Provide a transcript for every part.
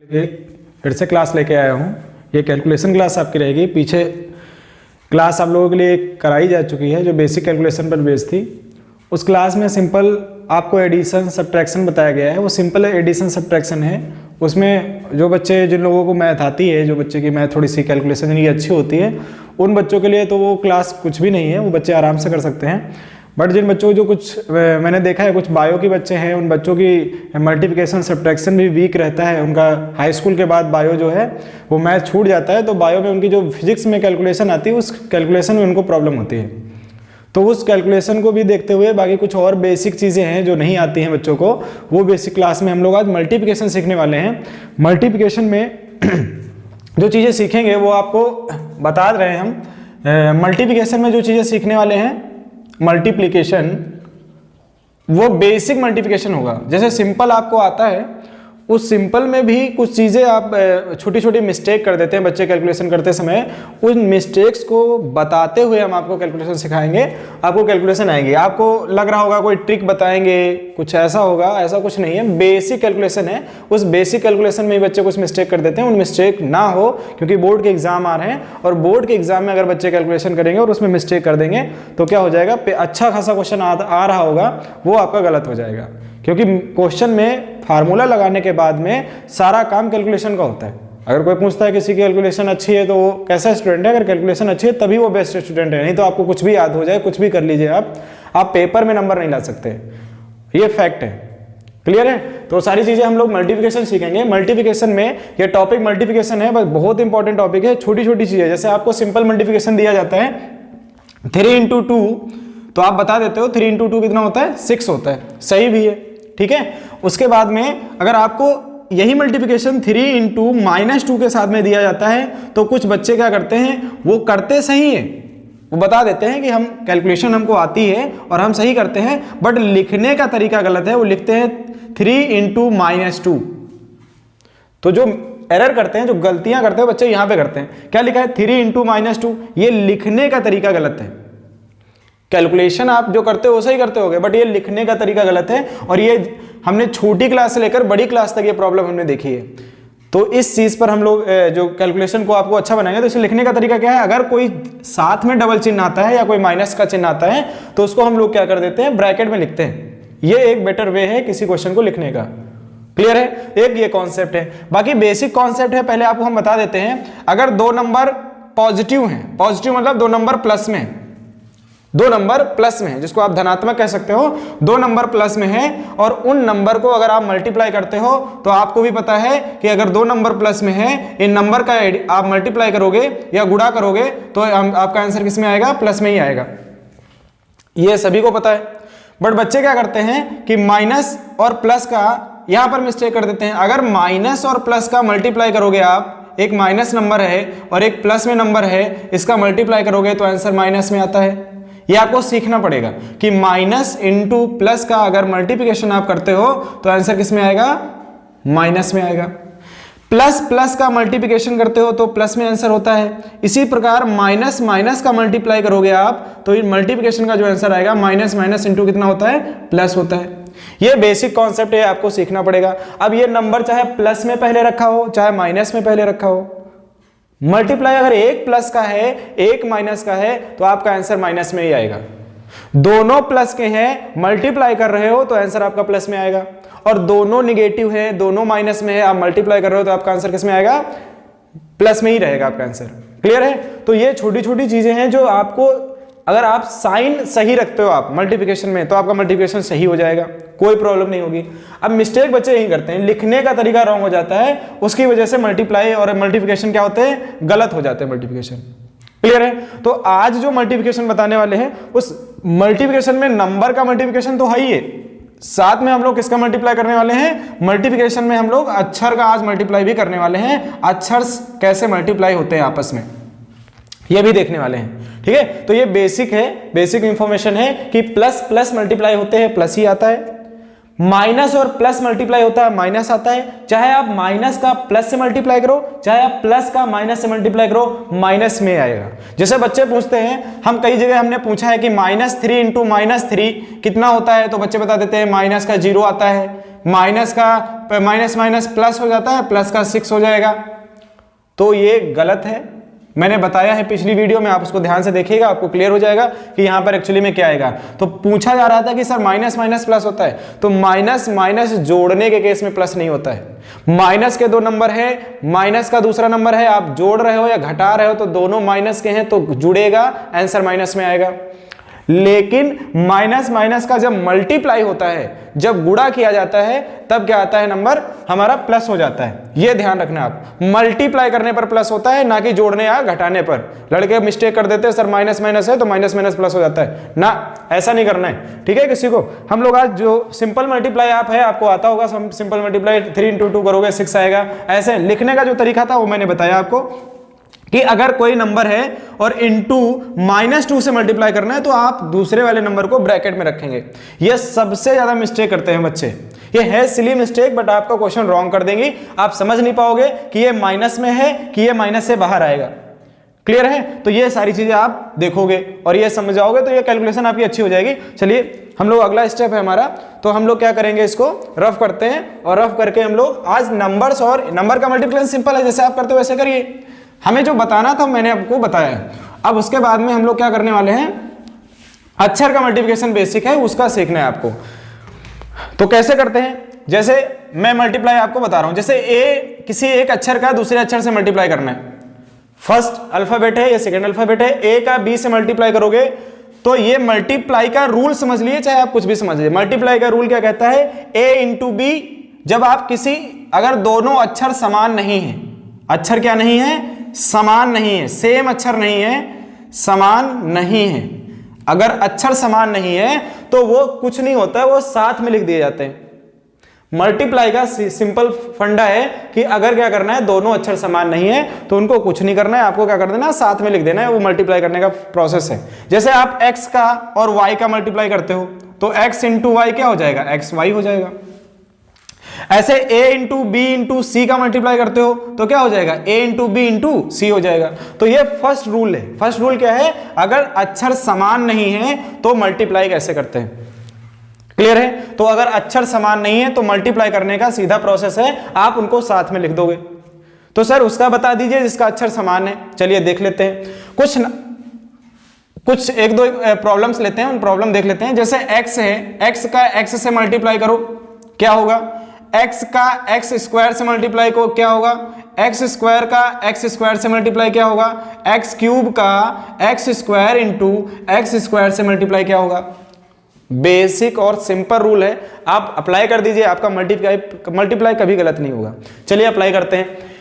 फिर से क्लास लेके आया हूँ। ये कैलकुलेशन क्लास आपकी रहेगी। पीछे क्लास आप लोगों के लिए कराई जा चुकी है जो बेसिक कैलकुलेशन पर बेस्ड थी। उस क्लास में सिंपल आपको एडिशन सब्ट्रैक्शन बताया गया है। वो सिंपल एडिशन सब्ट्रैक्शन है। उसमें जो बच्चे जिन लोगों को मैथ आती है, जो बच्चे की मैथ थोड़ी सी कैलकुलेशन जिनकी अच्छी होती है, उन बच्चों के लिए तो वो क्लास कुछ भी नहीं है, वो बच्चे आराम से कर सकते हैं। बट जिन बच्चों जो कुछ मैंने देखा है, कुछ बायो के बच्चे हैं, उन बच्चों की मल्टीप्लिकेशन सब्ट्रैक्शन भी वीक रहता है। उनका हाई स्कूल के बाद बायो जो है वो मैथ छूट जाता है, तो बायो में उनकी जो फिजिक्स में कैलकुलेशन आती है, उस कैलकुलेशन में उनको प्रॉब्लम होती है। तो उस कैलकुलेशन को भी देखते हुए बाकी कुछ और बेसिक चीज़ें हैं जो नहीं आती हैं बच्चों को, वो बेसिक क्लास में हम लोग आज मल्टीप्लिकेशन सीखने वाले हैं। मल्टीप्लिकेशन में जो चीज़ें सीखेंगे वो आपको बता रहे हैं हम। मल्टीप्लिकेशन में जो चीज़ें सीखने वाले हैं, मल्टीप्लिकेशन वो बेसिक मल्टीप्लिकेशन होगा। जैसे सिंपल आपको आता है, उस सिंपल में भी कुछ चीज़ें आप छोटी छोटी मिस्टेक कर देते हैं बच्चे कैलकुलेशन करते समय। उन मिस्टेक्स को बताते हुए हम आपको कैलकुलेशन सिखाएंगे, आपको कैलकुलेशन आएंगे। आपको लग रहा होगा कोई ट्रिक बताएंगे, कुछ ऐसा होगा, ऐसा कुछ नहीं है। बेसिक कैलकुलेशन है। उस बेसिक कैलकुलेशन में बच्चे कुछ मिस्टेक कर देते हैं। उन मिस्टेक ना हो, क्योंकि बोर्ड के एग्जाम आ रहे हैं, और बोर्ड के एग्जाम में अगर बच्चे कैलकुलेशन करेंगे और उसमें मिस्टेक कर देंगे तो क्या हो जाएगा, अच्छा खासा क्वेश्चन आ रहा होगा वो आपका गलत हो जाएगा। क्योंकि क्वेश्चन में फार्मूला लगाने के बाद में सारा काम कैलकुलेशन का होता है। अगर कोई पूछता है किसी की कैलकुलेशन अच्छी है तो वो कैसा स्टूडेंट है, अगर कैलकुलेशन अच्छी है तभी वो बेस्ट स्टूडेंट है, नहीं तो आपको कुछ भी याद हो जाए, कुछ भी कर लीजिए आप पेपर में नंबर नहीं ला सकते। ये फैक्ट है। क्लियर है? तो सारी चीजें हम लोग मल्टीप्लिकेशन सीखेंगे। मल्टीप्लिकेशन में ये टॉपिक मल्टीप्लिकेशन है, बस बहुत इंपॉर्टेंट टॉपिक है। छोटी छोटी चीजें, जैसे आपको सिंपल मल्टीप्लिकेशन दिया जाता है 3 × 2, तो आप बता देते हो 3 × 2 कितना होता है, 6 होता है। सही भी है, ठीक है। उसके बाद में अगर आपको यही मल्टीप्लिकेशन 3 × -2 के साथ में दिया जाता है, तो कुछ बच्चे क्या करते हैं, वो करते सही है, वो बता देते हैं कि हम कैलकुलेशन हमको आती है और हम सही करते हैं, बट लिखने का तरीका गलत है। वो लिखते हैं 3 × -2। तो जो एरर करते हैं, जो गलतियां करते हैं बच्चे, यहां पे करते हैं। क्या लिखा है, 3 × -2। ये लिखने का तरीका गलत है। कैलकुलेशन आप जो करते हो सही करते होगे, बट ये लिखने का तरीका गलत है। और ये हमने छोटी क्लास से लेकर बड़ी क्लास तक ये प्रॉब्लम हमने देखी है। तो इस चीज पर हम लोग जो कैलकुलेशन को आपको अच्छा बनाएंगे, तो इसे लिखने का तरीका क्या है, अगर कोई साथ में डबल चिन्ह आता है या कोई माइनस का चिन्ह आता है, तो उसको हम लोग क्या कर देते हैं, ब्रैकेट में लिखते हैं। ये एक बेटर वे है किसी क्वेश्चन को लिखने का। क्लियर है? एक ये कॉन्सेप्ट है। बाकी बेसिक कॉन्सेप्ट है, पहले आपको हम बता देते हैं। अगर 2 नंबर पॉजिटिव हैं, पॉजिटिव मतलब 2 नंबर प्लस में, 2 नंबर प्लस में है, जिसको आप धनात्मक कह सकते हो, 2 नंबर प्लस में है, और उन नंबर को अगर आप मल्टीप्लाई करते हो, तो आपको भी पता है कि अगर 2 नंबर प्लस में है, इन नंबर का आप मल्टीप्लाई करोगे या गुणा करोगे तो आपका आंसर किस में आएगा, प्लस में ही आएगा। ये सभी को पता है। बट बच्चे क्या करते हैं कि माइनस और प्लस का यहां पर मिस्टेक कर देते हैं। अगर माइनस और प्लस का मल्टीप्लाई करोगे आप, एक माइनस नंबर है और एक प्लस में नंबर है, इसका मल्टीप्लाई करोगे तो आंसर माइनस में आता है। ये आपको सीखना पड़ेगा कि माइनस इंटू प्लस का अगर मल्टीप्लिकेशन आप करते हो तो आंसर किस में आएगा, माइनस में आएगा। प्लस प्लस का मल्टीप्लिकेशन करते हो तो प्लस में आंसर होता है। इसी प्रकार माइनस माइनस का मल्टीप्लाई करोगे आप, तो इन मल्टीप्लिकेशन का जो आंसर आएगा, माइनस माइनस इंटू कितना होता है, प्लस होता है। ये बेसिक कॉन्सेप्ट है, आपको सीखना पड़ेगा। अब ये नंबर चाहे प्लस में पहले रखा हो, चाहे माइनस में पहले रखा हो, मल्टीप्लाई अगर एक प्लस का है, एक माइनस का है, तो आपका आंसर माइनस में ही आएगा। दोनों प्लस के हैं, मल्टीप्लाई कर रहे हो तो आंसर आपका प्लस में आएगा। और दोनों निगेटिव है, दोनों माइनस में है, आप मल्टीप्लाई कर रहे हो तो आपका आंसर किस में आएगा, प्लस में ही रहेगा आपका आंसर। क्लियर है? तो ये छोटी छोटी चीजें हैं जो आपको, अगर आप साइन सही रखते हो आप मल्टीप्लिकेशन में, तो आपका मल्टीप्लिकेशन सही हो जाएगा, कोई प्रॉब्लम नहीं होगी। अब मिस्टेक बच्चे यही करते हैं, लिखने का तरीका रॉन्ग हो जाता है, उसकी वजह से मल्टीप्लाई और मल्टीप्लिकेशन क्या होते हैं, गलत हो जाते हैं मल्टीप्लिकेशन। क्लियर है? तो आज जो मल्टीप्लिकेशन बताने वाले हैं, उस मल्टीप्लिकेशन में नंबर का मल्टीप्लिकेशन तो है ही है, साथ में हम लोग किसका मल्टीप्लाई करने वाले हैं, मल्टीप्लिकेशन में हम लोग अक्षर का आज मल्टीप्लाई भी करने वाले हैं। अक्षर कैसे मल्टीप्लाई होते हैं आपस में, ये भी देखने वाले हैं। ठीक है? तो ये बेसिक है, बेसिक इंफॉर्मेशन है कि प्लस प्लस मल्टीप्लाई होते हैं, प्लस ही आता है। माइनस और प्लस मल्टीप्लाई होता है माइनस आता है, चाहे आप माइनस का प्लस से मल्टीप्लाई करो, चाहे आप प्लस का माइनस से मल्टीप्लाई करो, माइनस में आएगा। जैसे बच्चे पूछते हैं, हम कई जगह हमने पूछा है कि -3 इंटू -3 कितना होता है, तो बच्चे बता देते हैं माइनस का 0 आता है, माइनस का माइनस माइनस प्लस हो जाता है, प्लस का 6 हो जाएगा। तो ये गलत है, मैंने बताया है पिछली वीडियो में, आप उसको ध्यान से देखिएगा, आपको क्लियर हो जाएगा कि यहाँ पर एक्चुअली में क्या आएगा। तो पूछा जा रहा था कि सर माइनस माइनस प्लस होता है, तो माइनस माइनस जोड़ने के केस में प्लस नहीं होता है। माइनस के 2 नंबर है, माइनस का दूसरा नंबर है, आप जोड़ रहे हो या घटा रहे हो तो दोनों माइनस के हैं तो जुड़ेगा, आंसर माइनस में आएगा। लेकिन माइनस माइनस का जब मल्टीप्लाई होता है, जब गुणा किया जाता है, तब क्या आता है, नंबर हमारा प्लस हो जाता है। ये ध्यान रखना, आप मल्टीप्लाई करने पर प्लस होता है, ना कि जोड़ने या घटाने पर। लड़के मिस्टेक कर देते हैं, सर माइनस माइनस है तो माइनस माइनस प्लस हो जाता है ना, ऐसा नहीं करना है, ठीक है। किसी को हम लोग आज जो सिंपल मल्टीप्लाई आप है, आपको आता होगा सिंपल मल्टीप्लाई, 3 इंटू 2 करोगे 6 आएगा। ऐसे लिखने का जो तरीका था वो मैंने बताया आपको कि अगर कोई नंबर है और इंटू -2 से मल्टीप्लाई करना है तो आप दूसरे वाले नंबर को ब्रैकेट में रखेंगे। ये सबसे ज्यादा मिस्टेक करते हैं बच्चे, ये है सिली मिस्टेक, बट आपका क्वेश्चन रॉन्ग कर देंगी, आप समझ नहीं पाओगे कि ये माइनस में है कि ये माइनस से बाहर आएगा। क्लियर है? तो ये सारी चीजें आप देखोगे और ये समझ जाओगे तो ये कैलकुलेशन आपकी अच्छी हो जाएगी। चलिए हम लोग अगला स्टेप है हमारा, तो हम लोग क्या करेंगे, इसको रफ करते हैं और रफ करके हम लोग आज नंबर्स और नंबर का मल्टीप्लिकेशन सिंपल है, जैसे आप करते हो वैसे करिए। हमें जो बताना था मैंने आपको बताया। अब उसके बाद में हम लोग क्या करने वाले हैं, अक्षर का मल्टीप्लिकेशन बेसिक है, उसका सीखना है आपको। तो कैसे करते हैं, जैसे मैं मल्टीप्लाई आपको बता रहा हूं, जैसे ए किसी एक अक्षर का दूसरे अक्षर से मल्टीप्लाई करना है, फर्स्ट अल्फाबेट है या सेकेंड अल्फाबेट है, ए का बी से मल्टीप्लाई करोगे तो ये मल्टीप्लाई का रूल समझ लिए, चाहे आप कुछ भी समझ लीजिए। मल्टीप्लाई का रूल क्या कहता है, ए इंटू बी। जब आप किसी, अगर दोनों अक्षर समान नहीं है, अक्षर क्या नहीं है, समान नहीं है, सेम अक्षर नहीं है, समान नहीं है, अगर अक्षर समान नहीं है तो वो कुछ नहीं होता है, वो साथ में लिख दिए जाते हैं। मल्टीप्लाई का सिंपल फंडा है कि अगर क्या करना है, दोनों अक्षर समान नहीं है तो उनको कुछ नहीं करना है, आपको क्या कर देना, साथ में लिख देना है, वो मल्टीप्लाई करने का प्रोसेस है। जैसे आप x का और y का मल्टीप्लाई करते हो तो x इंटू वाई क्या हो जाएगा, xy हो जाएगा। ऐसे a इंटू बी इंटू सी का मल्टीप्लाई करते हो तो क्या हो जाएगा, a इंटू बी इंटू सी हो जाएगा। तो ये फर्स्ट रूल है। फर्स्ट रूल क्या है, अगर अक्षर समान नहीं है तो मल्टीप्लाई कैसे करते हैं, क्लियर है? तो अगर अक्षर समान नहीं है तो मल्टीप्लाई करने का सीधा प्रोसेस है, आप उनको साथ में लिख दोगे। तो सर उसका बता दीजिए जिसका अक्षर समान है। चलिए देख लेते हैं, कुछ एक दो प्रॉब्लम्स लेते हैं, उन प्रॉब्लम देख लेते हैं। जैसे x है, x का x से मल्टीप्लाई करो क्या होगा, x का x स्क्वायर से मल्टीप्लाई को क्या होगा, x स्क्वायर का x स्क्वायर से मल्टीप्लाई क्या होगा, x क्यूब का x square into x square से मल्टीप्लाई क्या होगा। बेसिक और सिंपल रूल है, आप अप्लाई कर दीजिए, आपका मल्टीप्लाई कभी गलत नहीं होगा। चलिए अप्लाई करते हैं।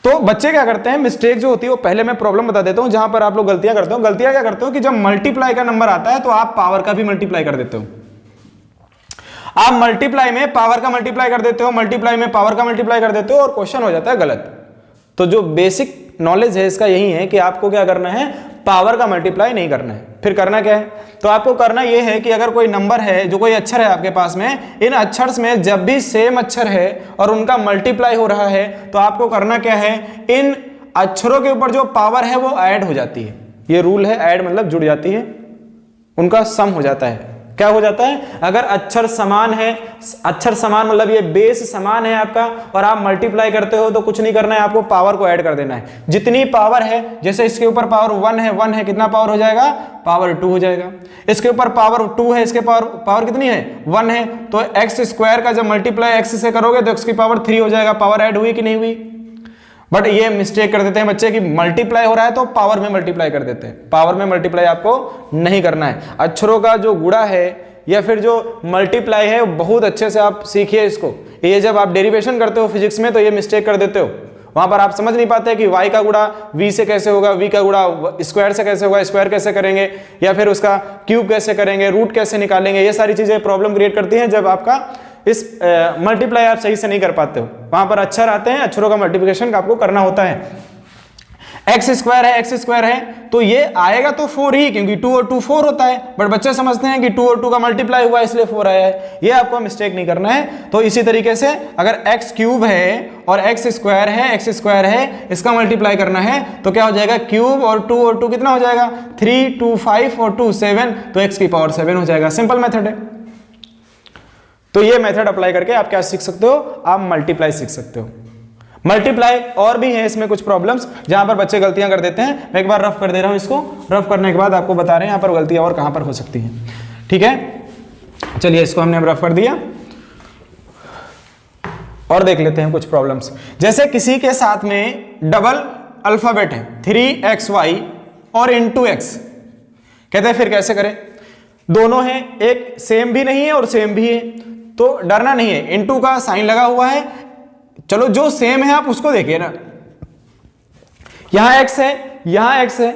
तो बच्चे क्या करते हैं, मिस्टेक जो होती है वो पहले मैं प्रॉब्लम बता देता हूं जहां पर आप लोग गलतियां करते हो। गलतियां क्या करते हो कि जब मल्टीप्लाई का नंबर आता है तो आप पावर का भी मल्टीप्लाई कर देते हो। आप मल्टीप्लाई में पावर का मल्टीप्लाई कर देते हो, मल्टीप्लाई में पावर का मल्टीप्लाई कर देते हो और क्वेश्चन हो जाता है गलत। तो जो बेसिक नॉलेज है इसका यही है कि आपको क्या करना है, पावर का मल्टीप्लाई नहीं करना है। फिर करना क्या है, तो आपको करना यह है कि अगर कोई नंबर है, जो कोई अक्षर है आपके पास में, इन अक्षर में जब भी सेम अक्षर है और उनका मल्टीप्लाई हो रहा है तो आपको करना क्या है, इन अक्षरों के ऊपर जो पावर है वो ऐड हो जाती है। ये रूल है, ऐड मतलब जुड़ जाती है, उनका सम हो जाता है। क्या हो जाता है, अगर अक्षर समान है, अक्षर समान मतलब ये बेस समान है आपका, और आप मल्टीप्लाई करते हो तो कुछ नहीं करना है, आपको पावर को ऐड कर देना है। जितनी पावर है, जैसे इसके ऊपर पावर 1 है, कितना पावर हो जाएगा, पावर 2 हो जाएगा। इसके ऊपर पावर 2 है, इसके पावर कितनी है, 1 है, तो एक्स स्क्वायर का जब मल्टीप्लाई एक्स से करोगे तो एक्स की पावर 3 हो जाएगा। पावर ऐड हुई कि नहीं हुई। बट ये मिस्टेक कर देते हैं बच्चे कि मल्टीप्लाई हो रहा है तो पावर में मल्टीप्लाई कर देते हैं। पावर में मल्टीप्लाई आपको नहीं करना है। अक्षरों का जो गुणा है या फिर जो मल्टीप्लाई है बहुत अच्छे से आप सीखिए इसको। ये जब आप डेरिवेशन करते हो फिजिक्स में तो ये मिस्टेक कर देते हो, वहां पर आप समझ नहीं पाते कि y का गुणा v से कैसे होगा, v का गुणा स्क्वायर से कैसे होगा, स्क्वायर कैसे करेंगे, या फिर उसका क्यूब कैसे करेंगे, रूट कैसे निकालेंगे। ये सारी चीजें प्रॉब्लम क्रिएट करती हैं जब आपका इस मल्टीप्लाई आप सही से नहीं कर पाते हो। वहां पर अक्षर आते हैं, अक्षरों का मल्टीप्लिकेशन आपको करना होता है। एक्स स्क्वायर है तो ये आएगा तो 4 ही, क्योंकि 2 और 2 4 होता है, बट बच्चे समझते हैं कि 2 और 2 का मल्टीप्लाई हुआ इसलिए 4 आया है। ये आपको मिस्टेक नहीं करना है। तो इसी तरीके से अगर एक्स क्यूब है और एक्स स्क्वायर है, इसका मल्टीप्लाई करना है तो क्या हो जाएगा, क्यूब और 2 कितना हो जाएगा, 3 2 5 और 2 7, तो एक्स की पावर 7 हो जाएगा। सिंपल मेथड है। तो ये मेथड अप्लाई करके आप क्या सीख सकते हो, आप मल्टीप्लाई सीख सकते हो। मल्टीप्लाई और भी है इसमें कुछ प्रॉब्लम्स जहां पर बच्चे गलतियां कर देते हैं। मैं एक बार रफ कर दे रहा हूं इसको, रफ करने के बाद आपको बता रहे हैं यहां पर गलतियां और कहां पर हो सकती हैं। ठीक है, चलिए इसको हमने अब रफ कर दिया और देख लेते हैं कुछ प्रॉब्लम्स। जैसे किसी के साथ में डबल अल्फाबेट है 3xy और इंटू x, कहते हैं फिर कैसे करें। दोनों हैं, एक सेम भी नहीं है और सेम भी है, तो डरना नहीं है। इंटू का साइन लगा हुआ है, चलो जो सेम है आप उसको देखिए ना। यहां x है, यहां x है,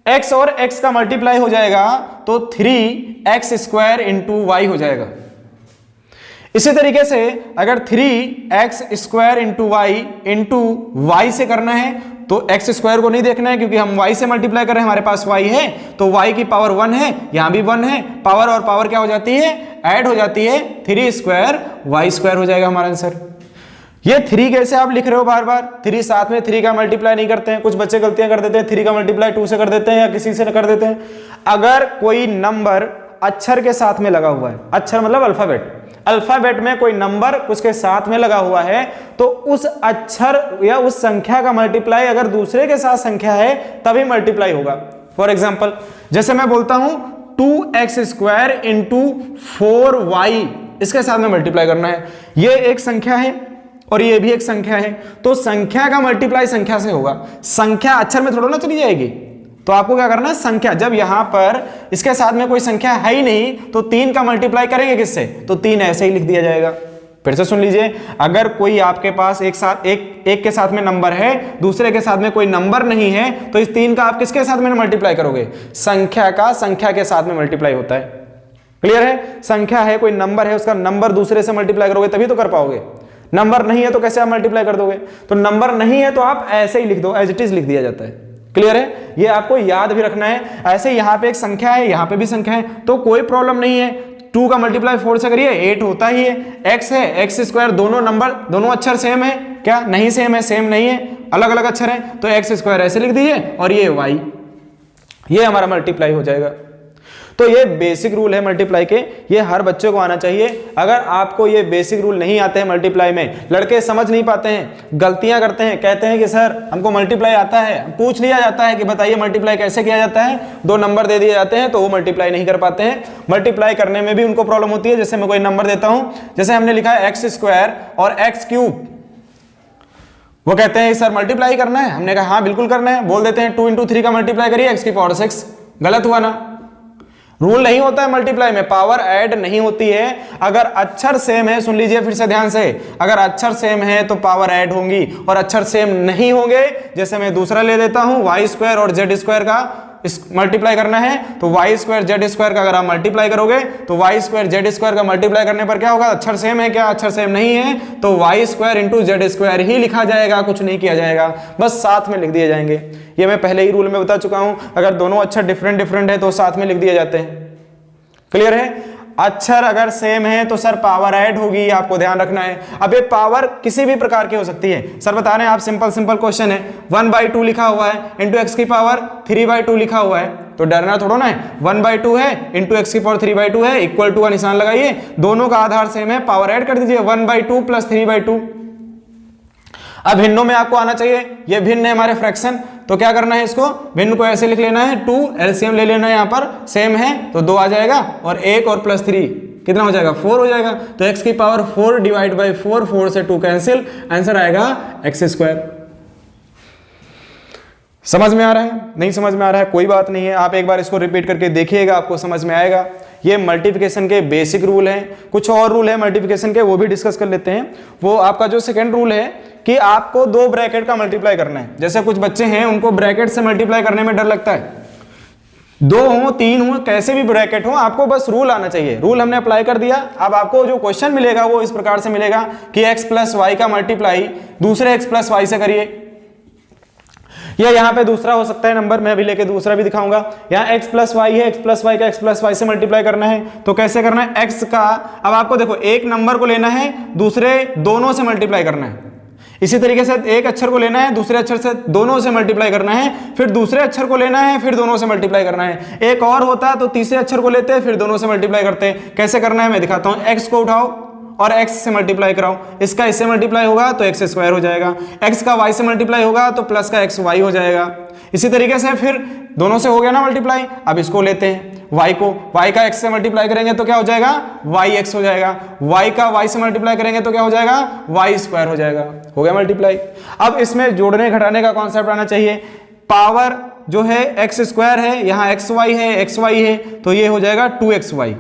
x और x का मल्टीप्लाई हो जाएगा तो 3x स्क्वायर इंटू वाई हो जाएगा। इसी तरीके से अगर 3x स्क्वायर इंटू वाई से करना है तो x स्क्वायर को नहीं देखना है, क्योंकि हम y से मल्टीप्लाई कर रहे हैं, हमारे पास y है तो y की पावर 1 है, यहां भी 1 है। पावर और पावर क्या हो जाती है, ऐड हो जाती है, 3 स्क्वायर वाई स्क्वायर हो जाएगा हमारा आंसर। ये 3 कैसे आप लिख रहे हो बार बार, 3 साथ में 3 का मल्टीप्लाई नहीं करते हैं। कुछ बच्चे गलतियां कर देते हैं, 3 का मल्टीप्लाई 2 से कर देते हैं या किसी से कर देते हैं। अगर कोई नंबर अक्षर के साथ में लगा हुआ है, अक्षर मतलब अल्फाबेट में कोई नंबर उसके साथ में लगा हुआ है तो उस अक्षर या उस संख्या का मल्टीप्लाई अगर दूसरे के साथ संख्या है तभी मल्टीप्लाई होगा। फॉर एग्जाम्पल जैसे मैं बोलता हूं 2x स्क्वायर इंटू 4y, इसके साथ में मल्टीप्लाई करना है। ये एक संख्या है और ये भी एक संख्या है, तो संख्या का मल्टीप्लाई संख्या से होगा। संख्या अक्षर में थोड़ा ना चली जाएगी, तो आपको क्या करना है, संख्या, जब यहां पर इसके साथ में कोई संख्या है ही नहीं तो 3 का मल्टीप्लाई करेंगे किससे, तो 3 ऐसे ही लिख दिया जाएगा। फिर से सुन लीजिए, अगर कोई आपके पास एक के साथ में नंबर है, दूसरे के साथ में कोई नंबर नहीं है, तो इस 3 का आप किसके साथ में मल्टीप्लाई करोगे, संख्या का संख्या के साथ में मल्टीप्लाई होता है। क्लियर है, संख्या है, कोई नंबर है, उसका नंबर दूसरे से मल्टीप्लाई करोगे तभी तो कर पाओगे। नंबर नहीं है तो कैसे आप मल्टीप्लाई कर दोगे, तो नंबर नहीं है तो आप ऐसे ही लिख दो, एज इट इज लिख दिया जाता है। क्लियर है, ये आपको याद भी रखना है। ऐसे यहां पे एक संख्या है, यहां पे भी संख्या है, तो कोई प्रॉब्लम नहीं है। 2 का मल्टीप्लाई 4 से करिए 8 होता ही है। x है, x स्क्वायर, दोनों अक्षर सेम है क्या, नहीं सेम है, सेम नहीं है, अलग अलग अक्षर है, तो x स्क्वायर ऐसे लिख दीजिए और ये y, ये हमारा मल्टीप्लाई हो जाएगा। तो ये बेसिक रूल है मल्टीप्लाई के, ये हर बच्चे को आना चाहिए। अगर आपको ये बेसिक रूल नहीं आते हैं मल्टीप्लाई में, लड़के समझ नहीं पाते हैं, गलतियां करते हैं, कहते हैं कि सर हमको मल्टीप्लाई आता है, पूछ लिया जाता है कि बताइए मल्टीप्लाई कैसे किया जाता है, 2 नंबर दे दिए जाते हैं तो वो मल्टीप्लाई नहीं कर पाते हैं। मल्टीप्लाई करने में भी उनको प्रॉब्लम होती है। जैसे मैं कोई नंबर देता हूं, जैसे हमने लिखा है एक्स स्क्वायर और एक्स क्यूब, वो कहते हैं सर मल्टीप्लाई करना है, हमने कहा हाँ बिल्कुल करना है, बोल देते हैं 2 × 3 का मल्टीप्लाई करिए x की पावर 6, गलत हुआ ना। रूल नहीं होता है मल्टीप्लाई में, पावर ऐड नहीं होती है। अगर अक्षर सेम है, सुन लीजिए फिर से ध्यान से, अगर अक्षर सेम है तो पावर ऐड होंगी, और अक्षर सेम नहीं होंगे, जैसे मैं दूसरा ले देता हूं वाई स्क्वायर और जेड स्क्वायर का मल्टीप्लाई करना है, तो वाई स्क्वायर जेड स्क्वायर का अगर आप मल्टीप्लाई करोगे तो वाई स्क्वायर जेड स्क्वायर का मल्टीप्लाई करने पर क्या होगा, अक्षर सेम है क्या, अक्षर सेम नहीं है, तो Y square into Z square ही लिखा जाएगा, कुछ नहीं किया जाएगा, बस साथ में लिख दिए जाएंगे। ये मैं पहले ही रूल में बता चुका हूं, अगर दोनों अक्षर डिफरेंट है तो साथ में लिख दिए जाते हैं। क्लियर है, अक्षर अगर सेम है तो सर पावर ऐड होगी, आपको ध्यान रखना है। अब ये पावर किसी भी प्रकार की हो सकती है, सर बता रहे हैं आप, सिंपल क्वेश्चन है, 1/2 लिखा हुआ है इंटू एक्स की पावर 3/2 लिखा हुआ है, तो डरना थोड़ा ना है, 1/2 है इंटू एक्स की पावर 3/2 है, इक्वल टू का निशान लगाइए, दोनों का आधार सेम है, पावर ऐड कर दीजिए, 1/2 + 3/2। अब भिन्नों में आपको आना चाहिए, ये भिन्न है हमारे फ्रैक्शन, तो क्या करना है, इसको भिन्न को ऐसे लिख लेना है, 2 एलसीएम ले लेना है, यहाँ पर सेम है तो 2 आ जाएगा, और 1 और +3 कितना हो जाएगा, 4 हो जाएगा, तो x की पावर 4 / 4, 4 से 2 कैंसिल, आंसर आएगा x²। समझ में आ रहा है, नहीं समझ में आ रहा है कोई बात नहीं है, आप एक बार इसको रिपीट करके देखिएगा, आपको समझ में आएगा। ये मल्टीप्लिकेशन के बेसिक रूल हैं, कुछ और रूल है मल्टीप्लिकेशन के, वो भी डिस्कस कर लेते हैं। वो आपका जो सेकंड रूल है कि आपको 2 ब्रैकेट का मल्टीप्लाई करना है। जैसे कुछ बच्चे हैं उनको ब्रैकेट से मल्टीप्लाई करने में डर लगता है, 2 हो 3 हो कैसे भी ब्रैकेट हो, आपको बस रूल आना चाहिए। रूल हमने अप्लाई कर दिया, अब आपको जो क्वेश्चन मिलेगा वो इस प्रकार से मिलेगा कि x + y का मल्टीप्लाई दूसरे x + y से करिए, या यहाँ पे दूसरा हो सकता है नंबर, मैं अभी लेके दूसरा भी दिखाऊंगा। यहाँ x प्लस वाई है, x प्लस वाई का x प्लस वाई से मल्टीप्लाई करना है, तो कैसे करना है, x का, अब आपको देखो एक नंबर को लेना है, दूसरे दोनों से मल्टीप्लाई करना है। इसी तरीके से एक अक्षर को लेना है, दूसरे अक्षर से दोनों से मल्टीप्लाई करना है, फिर दूसरे अक्षर को लेना है, फिर दोनों से मल्टीप्लाई करना है। एक और होता तो तीसरे अक्षर को लेते फिर दोनों से मल्टीप्लाई करते। कैसे करना है मैं दिखाता हूं। x को उठाओ और x से मल्टीप्लाई कराओ, इसका इससे मल्टीप्लाई होगा तो x स्क्वायर हो जाएगा, x का y से मल्टीप्लाई होगा तो प्लस का x y हो जाएगा। इसी तरीके से फिर दोनों से हो गया ना मल्टीप्लाई, अब इसको लेते हैं y को, y का x से मल्टीप्लाई करेंगे तो क्या हो जाएगा, yx हो जाएगा, y का y से मल्टीप्लाई करेंगे तो क्या हो जाएगा, y स्क्वायर हो जाएगा। हो गया मल्टीप्लाई। अब इसमें जोड़ने घटाने का कॉन्सेप्ट आना चाहिए। पावर जो है x स्क्वायर है, यहाँ xy है, xy है, तो ये हो जाएगा 2xy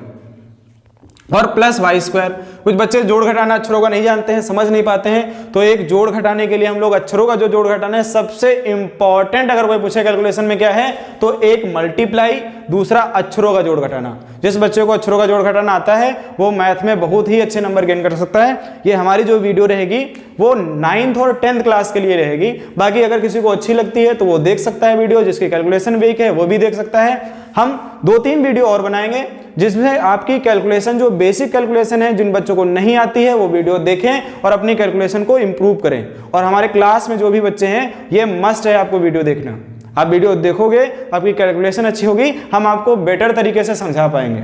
और प्लस वाई स्क्वायर। कुछ बच्चे जोड़ घटाना अक्षरों का नहीं जानते हैं, समझ नहीं पाते हैं, तो एक जोड़ घटाने के लिए हम लोग अक्षरों का जो जोड़ घटाना है, सबसे इंपॉर्टेंट अगर कोई पूछे कैलकुलेशन में क्या है, तो एक मल्टीप्लाई, दूसरा अक्षरों का जोड़ घटाना। जिस बच्चे को अक्षरों का जोड़ घटाना आता है वो मैथ में बहुत ही अच्छे नंबर गेन कर सकता है। ये हमारी जो वीडियो रहेगी वो 9th और 10th क्लास के लिए रहेगी। बाकी अगर किसी को अच्छी लगती है तो वो देख सकता है वीडियो, जिसकी कैलकुलेशन वीक है वो भी देख सकता है। हम 2-3 वीडियो और बनाएंगे जिसमें आपकी कैलकुलेशन, जो बेसिक कैलकुलेशन है, जिन बच्चों को नहीं आती है वो वीडियो देखें और अपनी कैलकुलेशन को इंप्रूव करें। और हमारे क्लास में जो भी बच्चे हैं, ये मस्ट है आपको वीडियो देखना। आप वीडियो देखोगे, आपकी कैलकुलेशन अच्छी होगी, हम आपको बेटर तरीके से समझा पाएंगे।